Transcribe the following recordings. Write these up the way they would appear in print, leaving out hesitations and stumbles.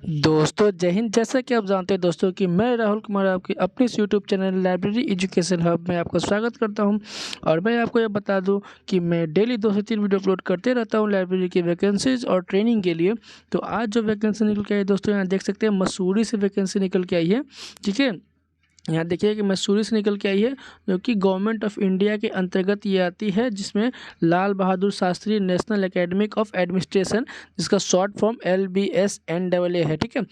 दोस्तों जय हिंद। जैसा कि आप जानते हैं दोस्तों कि मैं राहुल कुमार आपके अपने इस YouTube channel library education hub में आपका स्वागत करता हूं। और मैं आपको ये बता दूं कि मैं डेली 2 से 3 वीडियो अपलोड करते रहता हूं लाइब्रेरी की वैकेंसीज और ट्रेनिंग के लिए। तो आज जो वैकेंसी निकल के आई दोस्तों, यहाँ देख सकते हैं मसूरी से वैकेंसी निकल के आई है। ठीक है, यहाँ देखिए कि मसूरी से निकल के आई है, जो कि गवर्नमेंट ऑफ इंडिया के अंतर्गत ये आती है, जिसमें Lal Bahadur Shastri national academic of administration, जिसका शॉर्ट फॉर्म LBSNAA है। ठीक है,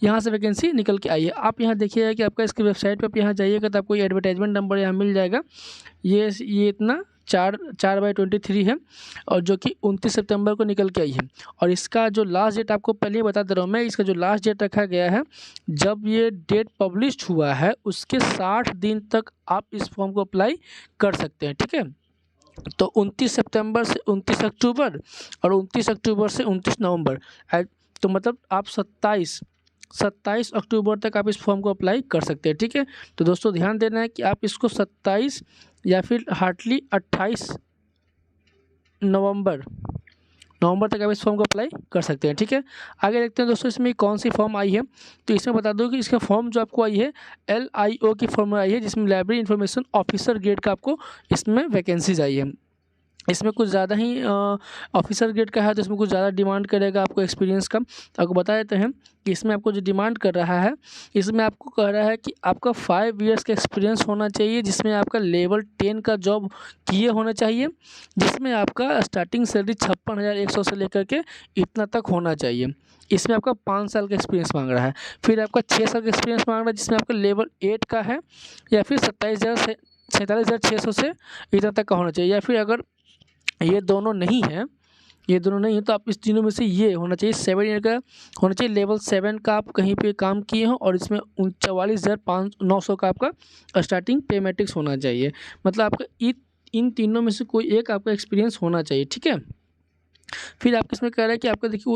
यहाँ से वैकेंसी निकल के आई है। आप यहाँ देखिएगा कि आपका इसकी वेबसाइट पर आप यहाँ जाइएगा तो आपको ये एडवर्टाइजमेंट नंबर यहाँ मिल जाएगा। ये इतना 4/23 है, और जो कि 29 सितंबर को निकल के आई है। और इसका जो लास्ट डेट आपको पहले ही बता दे रहा हूँ मैं, इसका जो लास्ट डेट रखा गया है, जब ये डेट पब्लिश हुआ है उसके 60 दिन तक आप इस फॉर्म को अप्लाई कर सकते हैं। ठीक है, तो 29 सितंबर से 29 अक्टूबर और 29 अक्टूबर से 29 नवंबर, तो मतलब आप 27 अक्टूबर तक आप इस फॉर्म को अप्लाई कर सकते हैं। ठीक है, तो दोस्तों ध्यान देना है कि आप इसको 27 या फिर हार्डली 28 नवंबर तक आप इस फॉर्म को अप्लाई कर सकते हैं। ठीक है, आगे देखते हैं दोस्तों इसमें कौन सी फॉर्म आई है। तो इसमें बता दो कि इसका फॉर्म जो आपको आई है LIO की फॉर्म आई है, जिसमें लाइब्रेरी इन्फॉर्मेशन ऑफिसर ग्रेड का आपको इसमें वैकेंसीज आई है। इसमें कुछ ज़्यादा ही ऑफिसर ग्रेड का है, तो इसमें कुछ ज़्यादा डिमांड करेगा आपको एक्सपीरियंस का। तो आपको बता देते हैं कि इसमें आपको जो डिमांड कर रहा है, इसमें आपको कह रहा है कि आपका 5 ईयर्स का एक्सपीरियंस होना चाहिए, जिसमें आपका लेवल 10 का जॉब किए होना चाहिए, जिसमें आपका स्टार्टिंग सैलरी 56,100 से लेकर के इतना तक होना चाहिए। इसमें आपका 5 साल का एक्सपीरियंस मांग रहा है। फिर आपका 6 साल का एक्सपीरियंस मांग रहा है, जिसमें आपका लेवल 8 का है, या फिर 47,600 से इतना तक का होना चाहिए। या फिर अगर ये दोनों नहीं है तो आप इस तीनों में से ये होना चाहिए, 7 ईयर का होना चाहिए, लेवल 7 का आप कहीं पे काम किए हो, और इसमें 44,900 का आपका स्टार्टिंग पे मैट्रिक्स होना चाहिए। मतलब आपका इन तीनों में से कोई एक आपका एक्सपीरियंस होना चाहिए। ठीक है, फिर आपको इसमें कह रहा है कि आपका देखिए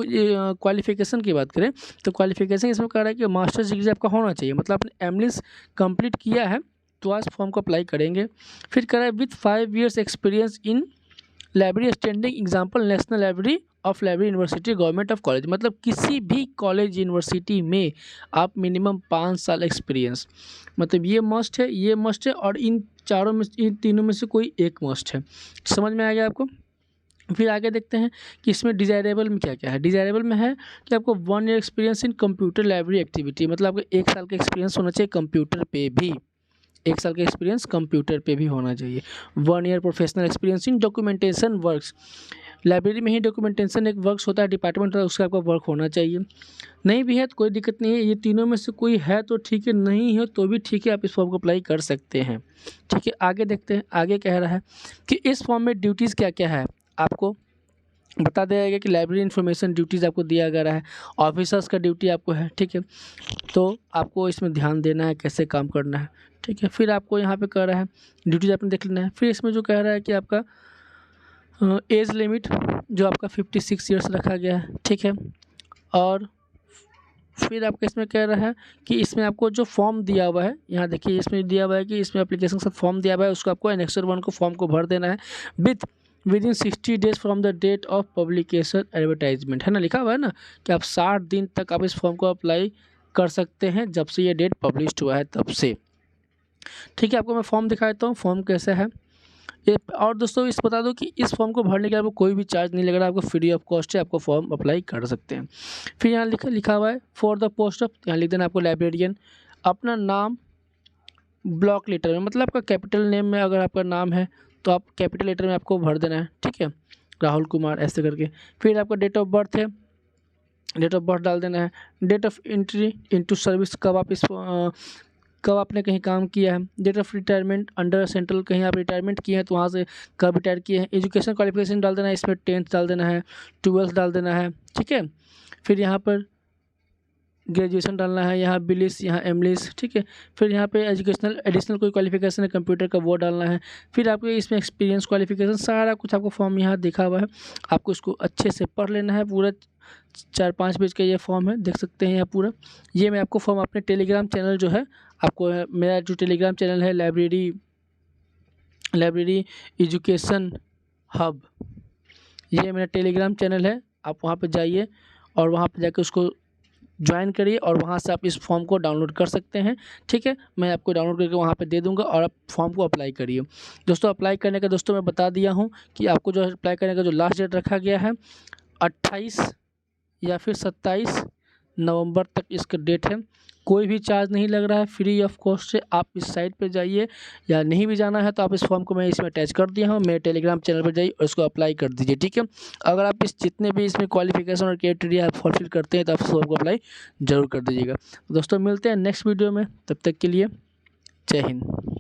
क्वालिफिकेशन की बात करें तो क्वालिफिकेशन इसमें कह रहा है कि मास्टर्स डिग्री आपका होना चाहिए, मतलब आपने एमलिस कंप्लीट किया है तो आज फॉर्म को अप्लाई करेंगे। फिर कह रहा है with 5 years experience in library standing example national library of library university government of college, मतलब किसी भी कॉलेज यूनिवर्सिटी में आप मिनिमम 5 साल एक्सपीरियंस, मतलब ये मस्ट है। और इन तीनों में से कोई एक मस्ट है। समझ में आ गया आपको। फिर आगे देखते हैं कि इसमें डिज़ायरेबल में क्या क्या है। डिज़ायरेबल में है कि आपको 1 year experience in computer library activity, मतलब आपको 1 साल का एक्सपीरियंस होना चाहिए कंप्यूटर पे भी, 1 साल का एक्सपीरियंस कंप्यूटर पे भी होना चाहिए। 1 year professional experience in documentation works, library में ही डॉक्यूमेंटेशन एक वर्क्स होता है, डिपार्टमेंट होता है, उसका आपका वर्क होना चाहिए। नहीं भी है तो कोई दिक्कत नहीं है, ये तीनों में से कोई है तो ठीक है, नहीं है तो भी ठीक है, आप इस फॉर्म को अप्लाई कर सकते हैं। ठीक है, आगे देखते हैं। आगे कह रहा है कि इस फॉर्म में ड्यूटीज़ क्या क्या है, आपको बता दिया गया कि लाइब्रेरी इन्फॉर्मेशन ड्यूटीज़ आपको दिया गया है, ऑफिसर्स का ड्यूटी आपको है। ठीक है, तो आपको इसमें ध्यान देना है कैसे काम करना है। ठीक है, फिर आपको यहाँ पे कह रहा है ड्यूटीज़ आपने देख लेना है। फिर इसमें जो कह रहा है कि आपका एज लिमिट जो आपका 56 ईयर्स रखा गया है। ठीक है, और फिर आपको इसमें कह रहा है कि इसमें आपको जो फॉर्म दिया हुआ है, यहाँ देखिए इसमें दिया हुआ है कि इसमें एप्लीकेशन का फॉर्म दिया हुआ है, उसको आपको एनेक्सर 1 को फॉर्म को भर देना है within 60 days from the date of publication advertisement, है ना, लिखा हुआ है ना कि आप 60 दिन तक आप इस फॉर्म को अप्लाई कर सकते हैं जब से ये डेट पब्लिश हुआ है तब से। ठीक है, आपको मैं फॉर्म दिखा देता हूँ फॉर्म कैसा है ये। और दोस्तों इस बता दो कि इस फॉर्म को भरने के लिए आपको कोई भी चार्ज नहीं लग रहा है, आपको फ्री ऑफ कॉस्ट है, आपको फॉर्म अप्लाई कर सकते हैं। फिर यहाँ लिखा हुआ है फॉर द पोस्ट ऑफ, यहाँ लिख देना आपको लाइब्रेरियन, अपना नाम ब्लॉक लेटर में, मतलब आपका कैपिटल नेम में अगर आपका नाम है तो आप कैपिटल लेटर में आपको भर देना है। ठीक है, राहुल कुमार ऐसे करके। फिर आपका डेट ऑफ बर्थ है, डेट ऑफ बर्थ डाल देना है। Date of entry into service, कब आपने कहीं काम किया है। Date of retirement under central, कहीं आप रिटायरमेंट किए हैं तो वहाँ से कब रिटायर किए हैं। एजुकेशन क्वालिफिकेशन डाल देना है, इसमें 10th डाल देना है, 12th डाल देना है। ठीक है, फिर यहाँ पर ग्रेजुएशन डालना है, यहाँ बिलिस, यहाँ एमलिस। ठीक है, फिर यहाँ पे एजुकेशनल एडिशनल कोई क्वालिफिकेशन है कंप्यूटर का वो डालना है। फिर आपको इसमें एक्सपीरियंस क्वालिफिकेशन सारा कुछ आपको फॉर्म यहाँ दिखा हुआ है, आपको इसको अच्छे से पढ़ लेना है। पूरा 4-5 पेज का ये फॉर्म है, देख सकते हैं यहाँ पूरा। ये मैं आपको फॉर्म अपने टेलीग्राम चैनल जो है आपको मेरा जो टेलीग्राम चैनल है लाइब्रेरी एजुकेशन हब, ये मेरा टेलीग्राम चैनल है, आप वहाँ पर जाइए और वहाँ पर जाकर उसको ज्वाइन करिए और वहाँ से आप इस फॉर्म को डाउनलोड कर सकते हैं। ठीक है, मैं आपको डाउनलोड करके वहाँ पे दे दूँगा और आप फॉर्म को अप्लाई करिए। दोस्तों अप्लाई करने का दोस्तों मैं बता दिया हूँ कि आपको जो अप्लाई करने का जो लास्ट डेट रखा गया है 28 या फिर 27 नवंबर तक इसका डेट है। कोई भी चार्ज नहीं लग रहा है, फ्री ऑफ कॉस्ट से आप इस साइट पे जाइए, या नहीं भी जाना है तो आप इस फॉर्म को मैं इसमें अटैच कर दिया हूँ, मेरे टेलीग्राम चैनल पर जाइए और इसको अप्लाई कर दीजिए। ठीक है, अगर आप इस जितने भी इसमें क्वालिफिकेशन और क्राइटेरिया आप फुलफिल करते हैं तो आप इस फॉर्म को अप्लाई ज़रूर कर दीजिएगा। दोस्तों मिलते हैं नेक्स्ट वीडियो में, तब तक के लिए जय हिंद।